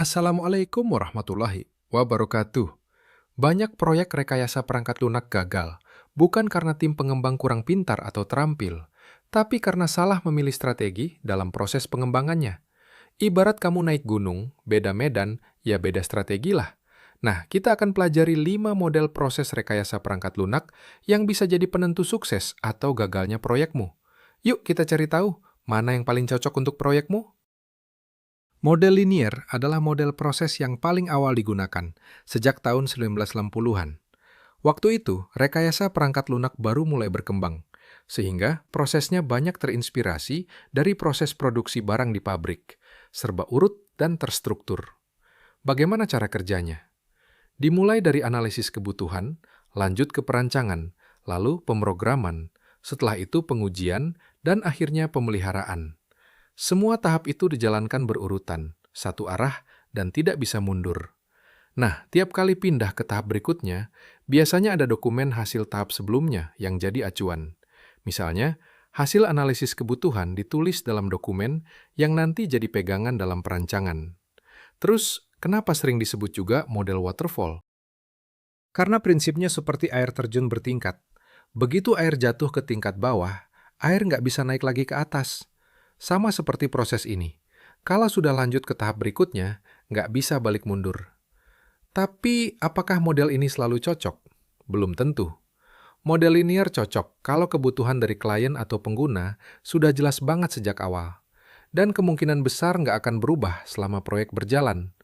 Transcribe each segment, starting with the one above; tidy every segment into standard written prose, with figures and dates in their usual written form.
Assalamualaikum warahmatullahi wabarakatuh. Banyak proyek rekayasa perangkat lunak gagal, bukan karena tim pengembang kurang pintar atau terampil, tapi karena salah memilih strategi dalam proses pengembangannya. Ibarat kamu naik gunung, beda medan, ya beda strategi lah. Nah, kita akan pelajari 5 model proses rekayasa perangkat lunak yang bisa jadi penentu sukses atau gagalnya proyekmu. Yuk kita cari tahu, mana yang paling cocok untuk proyekmu? Model linier adalah model proses yang paling awal digunakan, sejak tahun 1960-an. Waktu itu, rekayasa perangkat lunak baru mulai berkembang, sehingga prosesnya banyak terinspirasi dari proses produksi barang di pabrik, serba urut dan terstruktur. Bagaimana cara kerjanya? Dimulai dari analisis kebutuhan, lanjut ke perancangan, lalu pemrograman, setelah itu pengujian, dan akhirnya pemeliharaan. Semua tahap itu dijalankan berurutan, satu arah, dan tidak bisa mundur. Nah, tiap kali pindah ke tahap berikutnya, biasanya ada dokumen hasil tahap sebelumnya yang jadi acuan. Misalnya, hasil analisis kebutuhan ditulis dalam dokumen yang nanti jadi pegangan dalam perancangan. Terus, kenapa sering disebut juga model waterfall? Karena prinsipnya seperti air terjun bertingkat. Begitu air jatuh ke tingkat bawah, air nggak bisa naik lagi ke atas. Sama seperti proses ini. Kalau sudah lanjut ke tahap berikutnya, nggak bisa balik mundur. Tapi, apakah model ini selalu cocok? Belum tentu. Model linear cocok kalau kebutuhan dari klien atau pengguna sudah jelas banget sejak awal. Dan kemungkinan besar nggak akan berubah selama proyek berjalan.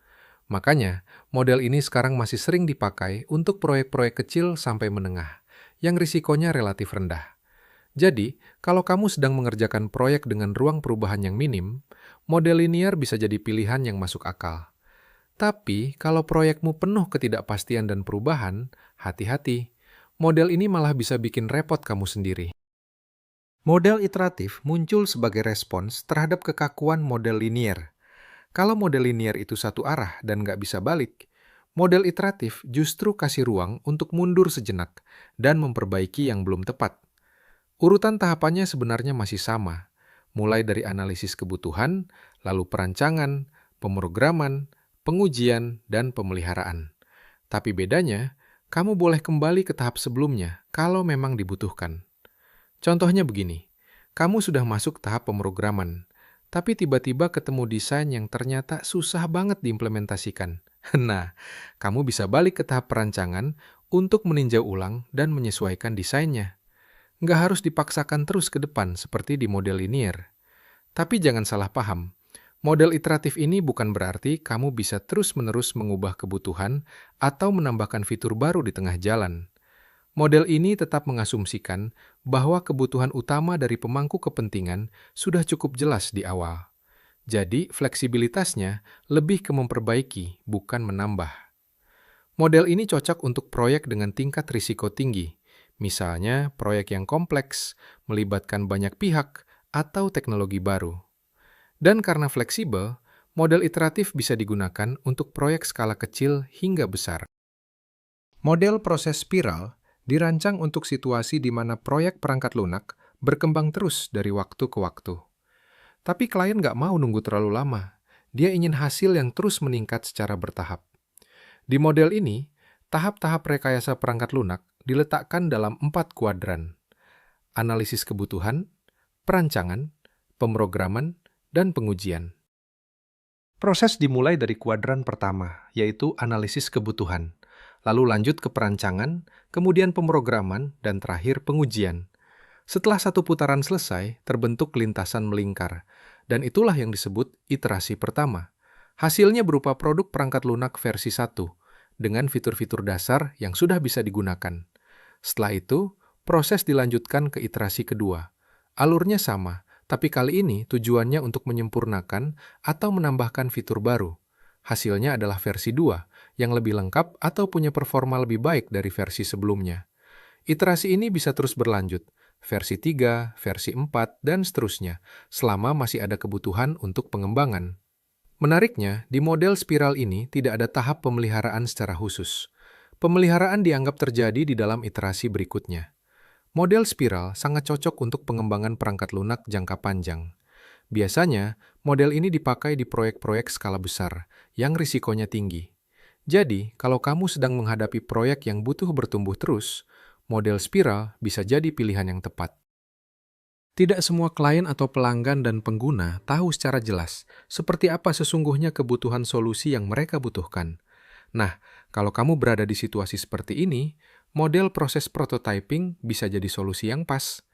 Makanya, model ini sekarang masih sering dipakai untuk proyek-proyek kecil sampai menengah, yang risikonya relatif rendah. Jadi, kalau kamu sedang mengerjakan proyek dengan ruang perubahan yang minim, model linear bisa jadi pilihan yang masuk akal. Tapi, kalau proyekmu penuh ketidakpastian dan perubahan, hati-hati. Model ini malah bisa bikin repot kamu sendiri. Model iteratif muncul sebagai respons terhadap kekakuan model linear. Kalau model linear itu satu arah dan nggak bisa balik, model iteratif justru kasih ruang untuk mundur sejenak dan memperbaiki yang belum tepat. Urutan tahapannya sebenarnya masih sama, mulai dari analisis kebutuhan, lalu perancangan, pemrograman, pengujian, dan pemeliharaan. Tapi bedanya, kamu boleh kembali ke tahap sebelumnya kalau memang dibutuhkan. Contohnya begini, kamu sudah masuk tahap pemrograman, tapi tiba-tiba ketemu desain yang ternyata susah banget diimplementasikan. Nah, kamu bisa balik ke tahap perancangan untuk meninjau ulang dan menyesuaikan desainnya. Nggak harus dipaksakan terus ke depan seperti di model linear. Tapi jangan salah paham, model iteratif ini bukan berarti kamu bisa terus-menerus mengubah kebutuhan atau menambahkan fitur baru di tengah jalan. Model ini tetap mengasumsikan bahwa kebutuhan utama dari pemangku kepentingan sudah cukup jelas di awal. Jadi, fleksibilitasnya lebih ke memperbaiki, bukan menambah. Model ini cocok untuk proyek dengan tingkat risiko tinggi, misalnya proyek yang kompleks, melibatkan banyak pihak, atau teknologi baru. Dan karena fleksibel, model iteratif bisa digunakan untuk proyek skala kecil hingga besar. Model proses spiral dirancang untuk situasi di mana proyek perangkat lunak berkembang terus dari waktu ke waktu. Tapi klien nggak mau nunggu terlalu lama. Dia ingin hasil yang terus meningkat secara bertahap. Di model ini, tahap-tahap rekayasa perangkat lunak diletakkan dalam 4 kuadran: analisis kebutuhan, perancangan, pemrograman, dan pengujian. Proses dimulai dari kuadran pertama, yaitu analisis kebutuhan, lalu lanjut ke perancangan, kemudian pemrograman, dan terakhir pengujian. Setelah satu putaran selesai, terbentuk lintasan melingkar, dan itulah yang disebut iterasi pertama. Hasilnya berupa produk perangkat lunak versi 1, dengan fitur-fitur dasar yang sudah bisa digunakan. Setelah itu, proses dilanjutkan ke iterasi kedua. Alurnya sama, tapi kali ini tujuannya untuk menyempurnakan atau menambahkan fitur baru. Hasilnya adalah versi 2, yang lebih lengkap atau punya performa lebih baik dari versi sebelumnya. Iterasi ini bisa terus berlanjut, versi 3, versi 4, dan seterusnya, selama masih ada kebutuhan untuk pengembangan. Menariknya, di model spiral ini tidak ada tahap pemeliharaan secara khusus. Pemeliharaan dianggap terjadi di dalam iterasi berikutnya. Model spiral sangat cocok untuk pengembangan perangkat lunak jangka panjang. Biasanya, model ini dipakai di proyek-proyek skala besar, yang risikonya tinggi. Jadi, kalau kamu sedang menghadapi proyek yang butuh bertumbuh terus, model spiral bisa jadi pilihan yang tepat. Tidak semua klien atau pelanggan dan pengguna tahu secara jelas seperti apa sesungguhnya kebutuhan solusi yang mereka butuhkan. Nah, kalau kamu berada di situasi seperti ini, model proses prototyping bisa jadi solusi yang pas.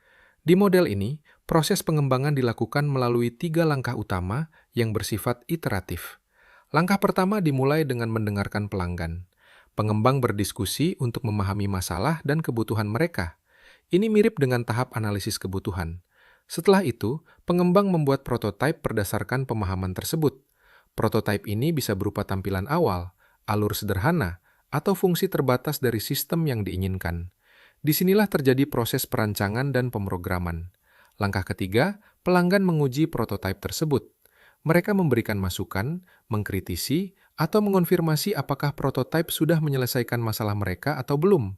Di model ini, proses pengembangan dilakukan melalui 3 langkah utama yang bersifat iteratif. Langkah pertama dimulai dengan mendengarkan pelanggan. Pengembang berdiskusi untuk memahami masalah dan kebutuhan mereka. Ini mirip dengan tahap analisis kebutuhan. Setelah itu, pengembang membuat prototipe berdasarkan pemahaman tersebut. Prototipe ini bisa berupa tampilan awal, alur sederhana, atau fungsi terbatas dari sistem yang diinginkan. Disinilah terjadi proses perancangan dan pemrograman. Langkah ketiga, pelanggan menguji prototipe tersebut. Mereka memberikan masukan, mengkritisi, atau mengonfirmasi apakah prototipe sudah menyelesaikan masalah mereka atau belum.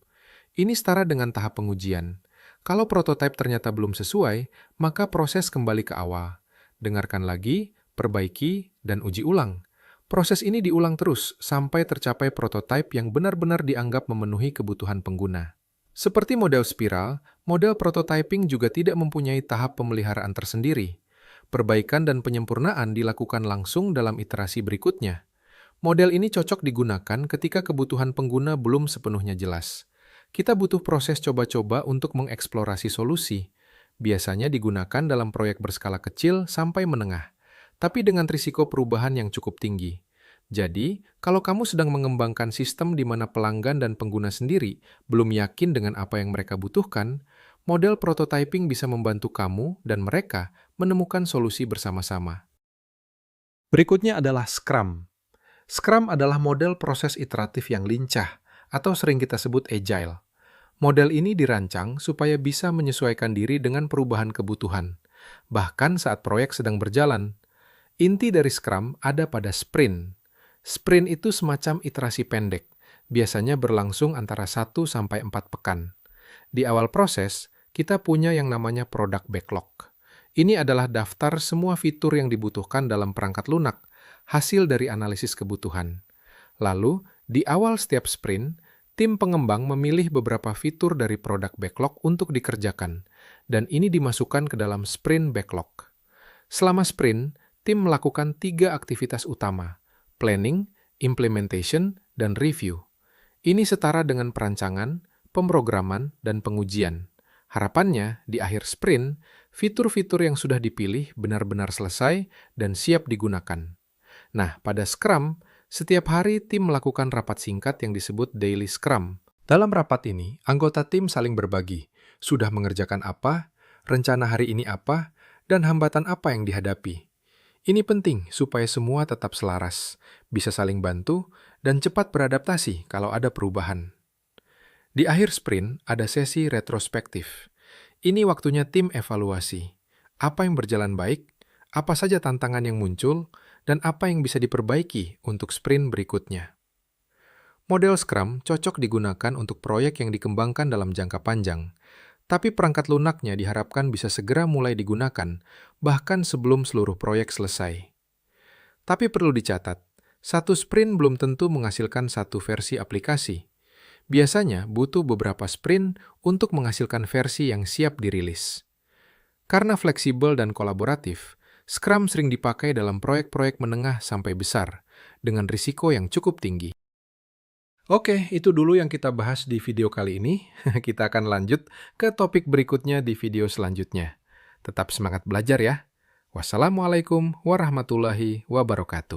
Ini setara dengan tahap pengujian. Kalau prototipe ternyata belum sesuai, maka proses kembali ke awal. Dengarkan lagi, perbaiki, dan uji ulang. Proses ini diulang terus sampai tercapai prototipe yang benar-benar dianggap memenuhi kebutuhan pengguna. Seperti model spiral, model prototyping juga tidak mempunyai tahap pemeliharaan tersendiri. Perbaikan dan penyempurnaan dilakukan langsung dalam iterasi berikutnya. Model ini cocok digunakan ketika kebutuhan pengguna belum sepenuhnya jelas. Kita butuh proses coba-coba untuk mengeksplorasi solusi. Biasanya digunakan dalam proyek berskala kecil sampai menengah, tapi dengan risiko perubahan yang cukup tinggi. Jadi, kalau kamu sedang mengembangkan sistem di mana pelanggan dan pengguna sendiri belum yakin dengan apa yang mereka butuhkan, model prototyping bisa membantu kamu dan mereka menemukan solusi bersama-sama. Berikutnya adalah Scrum. Scrum adalah model proses iteratif yang lincah, atau sering kita sebut agile. Model ini dirancang supaya bisa menyesuaikan diri dengan perubahan kebutuhan, bahkan saat proyek sedang berjalan. Inti dari Scrum ada pada sprint. Sprint itu semacam iterasi pendek, biasanya berlangsung antara 1-4 pekan. Di awal proses, kita punya yang namanya product backlog. Ini adalah daftar semua fitur yang dibutuhkan dalam perangkat lunak, hasil dari analisis kebutuhan. Lalu, di awal setiap sprint, tim pengembang memilih beberapa fitur dari produk backlog untuk dikerjakan, dan ini dimasukkan ke dalam sprint backlog. Selama sprint, tim melakukan 3 aktivitas utama: planning, implementation, dan review. Ini setara dengan perancangan, pemrograman, dan pengujian. Harapannya, di akhir sprint, fitur-fitur yang sudah dipilih benar-benar selesai dan siap digunakan. Nah, pada Scrum, setiap hari tim melakukan rapat singkat yang disebut Daily Scrum. Dalam rapat ini, anggota tim saling berbagi, sudah mengerjakan apa, rencana hari ini apa, dan hambatan apa yang dihadapi. Ini penting supaya semua tetap selaras, bisa saling bantu, dan cepat beradaptasi kalau ada perubahan. Di akhir sprint, ada sesi retrospektif. Ini waktunya tim evaluasi. Apa yang berjalan baik, apa saja tantangan yang muncul, dan apa yang bisa diperbaiki untuk sprint berikutnya. Model Scrum cocok digunakan untuk proyek yang dikembangkan dalam jangka panjang, tapi perangkat lunaknya diharapkan bisa segera mulai digunakan, bahkan sebelum seluruh proyek selesai. Tapi perlu dicatat, satu sprint belum tentu menghasilkan satu versi aplikasi. Biasanya butuh beberapa sprint untuk menghasilkan versi yang siap dirilis. Karena fleksibel dan kolaboratif, Scrum sering dipakai dalam proyek-proyek menengah sampai besar, dengan risiko yang cukup tinggi. Oke, itu dulu yang kita bahas di video kali ini. Kita akan lanjut ke topik berikutnya di video selanjutnya. Tetap semangat belajar ya. Wassalamualaikum warahmatullahi wabarakatuh.